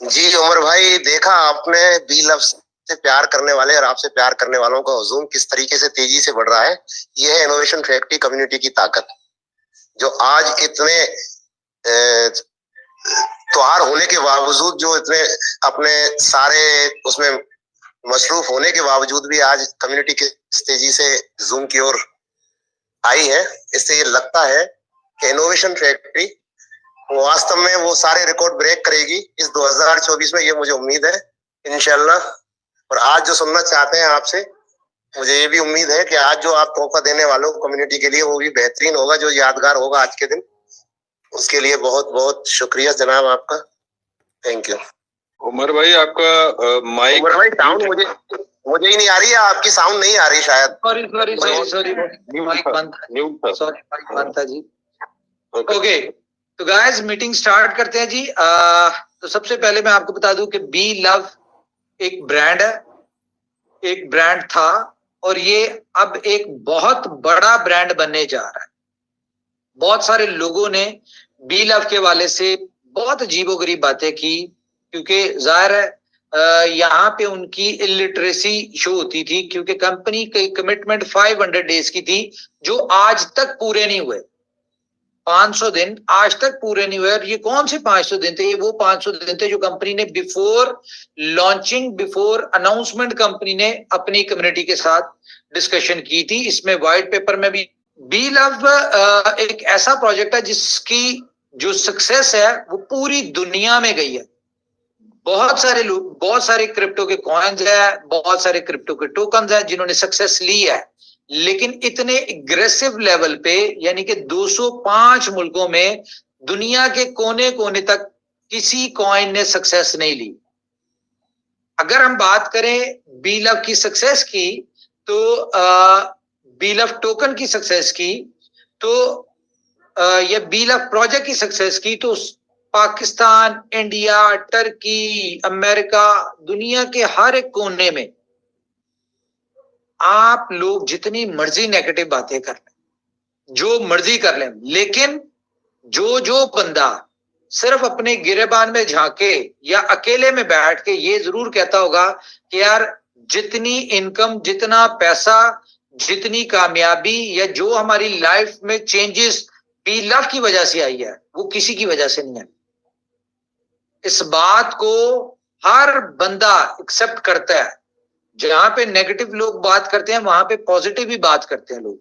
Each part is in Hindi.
जी उमर भाई, देखा आपने बी लव से प्यार करने वाले और आपसे प्यार करने वालों का हुजूम किस तरीके से तेजी से बढ़ रहा है। ये है इनोवेशन फैक्ट्री कम्युनिटी की ताकत, जो आज इतने त्योहार होने के बावजूद, जो इतने अपने सारे उसमें मसरूफ होने के बावजूद भी आज कम्युनिटी किस तेजी से जूम की ओर आई है। इससे ये लगता है कि इनोवेशन फैक्ट्री वास्तव में वो सारे रिकॉर्ड ब्रेक करेगी इस 2024 में, ये मुझे उम्मीद है इंशाल्लाह। और आज जो सुनना चाहते हैं आपसे, मुझे ये भी उम्मीद है कि आज जो आप तोहफा देने वाले हो कम्युनिटी के लिए, वो भी बेहतरीन होगा, जो यादगार होगा आज के दिन। उसके लिए बहुत बहुत शुक्रिया जनाब आपका। Thank you. उमर भाई आपका माइक, उमर भाई साउंड मुझे ही नहीं आ रही है, आपकी साउंड नहीं आ रही शायद। सॉरी माइक बंद था जी। ओके, तो गाइस मीटिंग स्टार्ट करते हैं जी। तो सबसे पहले मैं आपको बता दूं कि बी लव एक ब्रांड है, एक ब्रांड था, और ये अब एक बहुत बड़ा ब्रांड बनने जा रहा है। बहुत सारे लोगों ने बी लव के वाले से बहुत अजीबोगरीब बातें की, क्योंकि जाहिर है यहाँ पे उनकी इलिटरेसी शो होती थी, क्योंकि कंपनी की कमिटमेंट 500 डेज की थी, जो आज तक पूरे नहीं हुए। 500 दिन आज तक पूरे नहीं हुए। और ये कौन से 500 दिन थे? ये वो 500 दिन थे जो कंपनी ने before launching, before announcement company ने अपनी कम्युनिटी के साथ डिस्कशन की थी। इसमें व्हाइट पेपर में भी बी लव एक ऐसा प्रोजेक्ट है जिसकी जो सक्सेस है वो पूरी दुनिया में गई है। बहुत सारे लोग, बहुत सारे क्रिप्टो के कॉइन्स है, बहुत सारे क्रिप्टो के टोकन्स है जिन्होंने सक्सेस ली है, लेकिन इतने एग्रेसिव लेवल पे, यानी कि 205 मुल्कों में दुनिया के कोने कोने तक किसी कॉइन ने सक्सेस नहीं ली। अगर हम बात करें बी लव की सक्सेस की, तो बी लव टोकन की सक्सेस की, तो या बी लव प्रोजेक्ट की सक्सेस की, तो पाकिस्तान, इंडिया, टर्की, अमेरिका, दुनिया के हर एक कोने में आप लोग जितनी मर्जी नेगेटिव बातें कर लें, जो मर्जी कर लें, लेकिन जो बंदा सिर्फ अपने गिरेबान में झांके या अकेले में बैठ के ये जरूर कहता होगा कि यार जितनी इनकम, जितना पैसा, जितनी कामयाबी या जो हमारी लाइफ में चेंजेस बी लव की वजह से आई है, वो किसी की वजह से नहीं है। इस बात को हर बंदा एक्सेप्ट करता है। जहां पे नेगेटिव लोग बात करते हैं, वहां पे पॉजिटिव भी बात करते हैं लोग।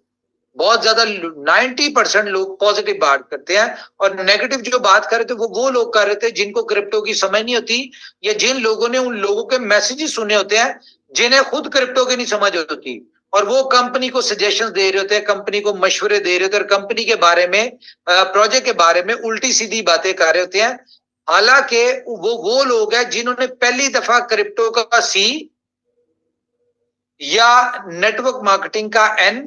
बहुत ज्यादा 90% लोग पॉजिटिव बात करते हैं, और नेगेटिव जो बात कर रहे थे वो लोग कर रहे थे जिनको क्रिप्टो की समझ नहीं होती, या जिन लोगों ने उन लोगों के मैसेजेस सुने होते हैं जिन्हें खुद क्रिप्टो की नहीं समझ होती, और वो कंपनी को सजेशंस दे रहे होते हैं, कंपनी को मशवरे दे रहे होते हैं, और कंपनी के बारे में, प्रोजेक्ट के बारे में उल्टी सीधी बातें कर रहे होते हैं। हालांकि वो लोग हैं जिन्होंने पहली दफा क्रिप्टो का सी या नेटवर्क मार्केटिंग का एन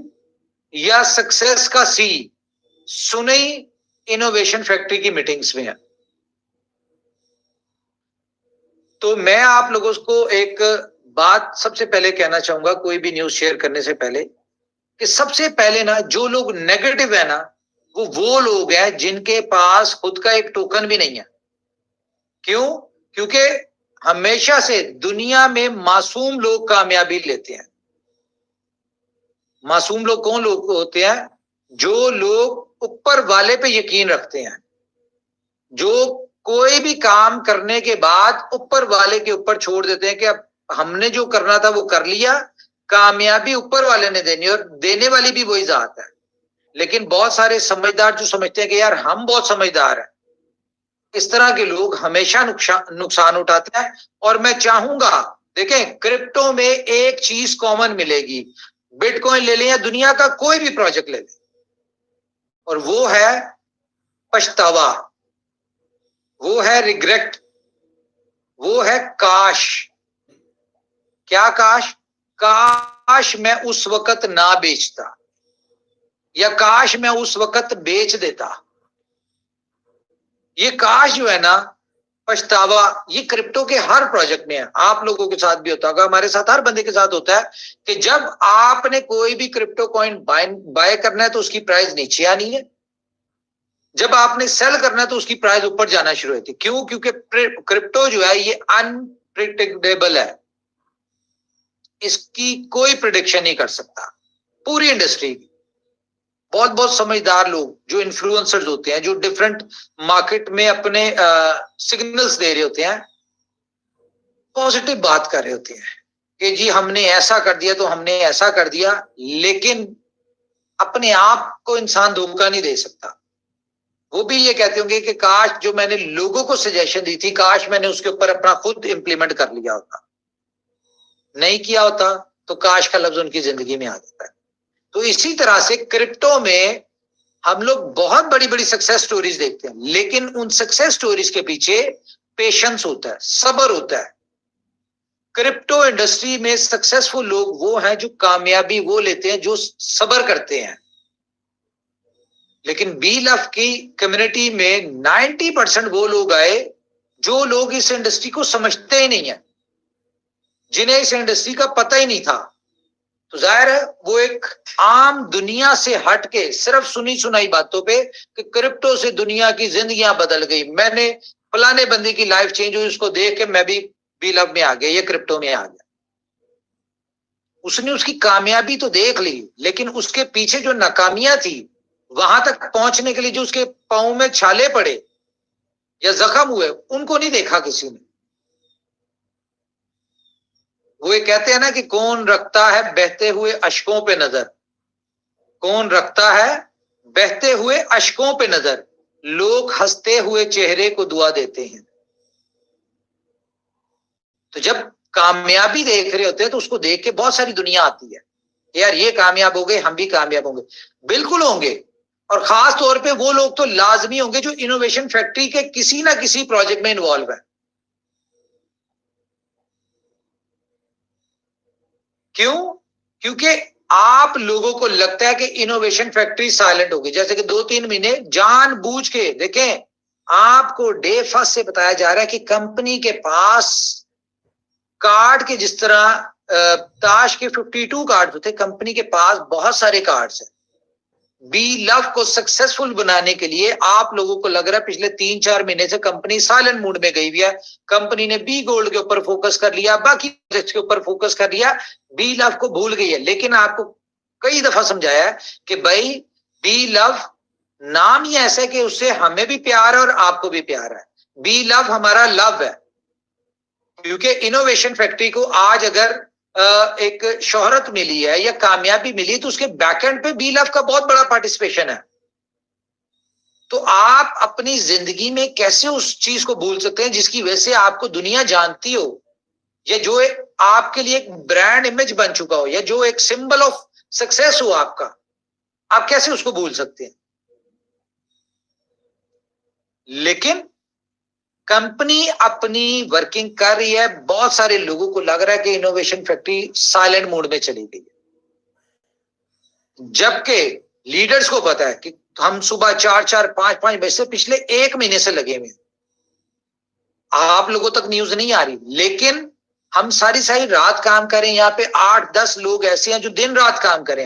या सक्सेस का सी सुने इनोवेशन फैक्ट्री की मीटिंग्स में है। तो मैं आप लोगों को एक बात सबसे पहले कहना चाहूंगा, कोई भी न्यूज शेयर करने से पहले, कि सबसे पहले ना जो लोग नेगेटिव है ना, वो लोग हैं जिनके पास खुद का एक टोकन भी नहीं है। क्यों? क्योंकि हमेशा से दुनिया में मासूम लोग कामयाबी लेते हैं। मासूम लोग कौन लोग होते हैं? जो लोग ऊपर वाले पे यकीन रखते हैं, जो कोई भी काम करने के बाद ऊपर वाले के ऊपर छोड़ देते हैं कि अब हमने जो करना था वो कर लिया, कामयाबी ऊपर वाले ने देनी, और देने वाली भी वही जात है। लेकिन बहुत सारे समझदार जो समझते हैं कि यार हम बहुत समझदार हैं, इस तरह के लोग हमेशा नुकसान उठाते हैं। और मैं चाहूंगा, देखें, क्रिप्टो में एक चीज कॉमन मिलेगी, बिटकॉइन ले लें या दुनिया का कोई भी प्रोजेक्ट ले लें, और वो है पछतावा, वो है रिग्रेट, वो है काश। क्या काश? काश मैं उस वक्त ना बेचता, या काश मैं उस वक्त बेच देता। ये काश जो है ना, पछतावा, ये क्रिप्टो के हर प्रोजेक्ट में है। आप लोगों के साथ भी होता होगा, हमारे साथ, हर बंदे के साथ होता है कि जब आपने कोई भी क्रिप्टो कॉइन बाय करना है तो उसकी प्राइस नीचे आनी है, जब आपने सेल करना है तो उसकी प्राइस ऊपर जाना शुरू होती है। क्यों? क्योंकि क्रिप्टो जो है ये अनप्रिडिक्टेबल है, इसकी कोई प्रिडिक्शन नहीं कर सकता। पूरी इंडस्ट्री की बहुत बहुत समझदार लोग जो इन्फ्लुएंसर्स होते हैं, जो डिफरेंट मार्केट में अपने सिग्नल्स दे रहे होते हैं, पॉजिटिव बात कर रहे होते हैं कि जी हमने ऐसा कर दिया तो हमने ऐसा कर दिया, लेकिन अपने आप को इंसान धोखा नहीं दे सकता। वो भी ये कहते होंगे कि काश जो मैंने लोगों को सजेशन दी थी, काश मैंने उसके ऊपर अपना खुद इंप्लीमेंट कर लिया होता। नहीं किया होता तो काश का लफ्ज उनकी जिंदगी में आ जाता है। तो इसी तरह से क्रिप्टो में हम लोग बहुत बड़ी बड़ी सक्सेस स्टोरीज देखते हैं, लेकिन उन सक्सेस स्टोरीज के पीछे पेशेंस होता है, सब्र होता है। क्रिप्टो इंडस्ट्री में सक्सेसफुल लोग वो हैं जो कामयाबी वो लेते हैं जो सब्र करते हैं। लेकिन बी लव की कम्युनिटी में 90% वो लोग आए जो लोग इस इंडस्ट्री को समझते ही नहीं है, जिन्हें इस इंडस्ट्री का पता ही नहीं था। तो जाहिर है वो एक आम दुनिया से हट के सिर्फ सुनी सुनाई बातों पे कि क्रिप्टो से दुनिया की जिंदगियां बदल गई, मैंने फलाने बंदे की लाइफ चेंज हुई, उसको देख के मैं भी बी लव में आ गया, ये क्रिप्टो में आ गया। उसने उसकी कामयाबी तो देख ली, लेकिन उसके पीछे जो नाकामियां थी, वहां तक पहुंचने के लिए जो उसके पांव में छाले पड़े या जख्म हुए, उनको नहीं देखा किसी ने। वो ये कहते हैं ना कि कौन रखता है बहते हुए अश्कों पे नजर, कौन रखता है बहते हुए अश्कों पे नजर, लोग हंसते हुए चेहरे को दुआ देते हैं। तो जब कामयाबी देख रहे होते हैं तो उसको देख के बहुत सारी दुनिया आती है, यार ये कामयाब हो गए, हम भी कामयाब होंगे। बिल्कुल होंगे, और खास तौर पे वो लोग तो लाजमी होंगे जो इनोवेशन फैक्ट्री के किसी ना किसी प्रोजेक्ट में इन्वॉल्व है। क्यों? क्योंकि आप लोगों को लगता है कि इनोवेशन फैक्ट्री साइलेंट होगी, जैसे कि 2-3 महीने जानबूझ के देखें, आपको डे फर्स्ट से बताया जा रहा है कि कंपनी के पास कार्ड के जिस तरह ताश के 52 कार्ड थे, कंपनी के पास बहुत सारे कार्ड्स हैं। बी लव को सक्सेसफुल बनाने के लिए आप लोगों को लग रहा है पिछले 3-4 महीने से कंपनी साइलेंट मूड में गई हुई है। कंपनी ने बी गोल्ड के ऊपर फोकस कर लिया, बाकी प्रोजेक्ट्स के ऊपर फोकस कर लिया, बी लव को भूल गई है। लेकिन आपको कई दफा समझाया है कि भाई बी लव नाम ही ऐसा है कि उससे हमें भी प्यार है और आपको भी प्यार है। बी लव हमारा लव है, क्योंकि इनोवेशन फैक्ट्री को आज अगर एक शोहरत मिली है या कामयाबी मिली तो उसके बैकएंड पे बी लव का बहुत बड़ा पार्टिसिपेशन है। तो आप अपनी जिंदगी में कैसे उस चीज को भूल सकते हैं जिसकी वजह से आपको दुनिया जानती हो, या जो आपके लिए एक ब्रांड इमेज बन चुका हो, या जो एक सिंबल ऑफ सक्सेस हो आपका, आप कैसे उसको भूल सकते हैं? लेकिन कंपनी अपनी वर्किंग कर रही है, बहुत सारे लोगों को लग रहा है कि इनोवेशन फैक्ट्री साइलेंट मोड में चली गई है, जबकि लीडर्स को पता है कि हम सुबह 4-4, 5-5 बजे से पिछले 1 महीने से लगे हुए हैं। आप लोगों तक न्यूज नहीं आ रही, लेकिन हम सारी रात काम करें। यहाँ पे 8-10 लोग ऐसे हैं जो दिन रात काम करें।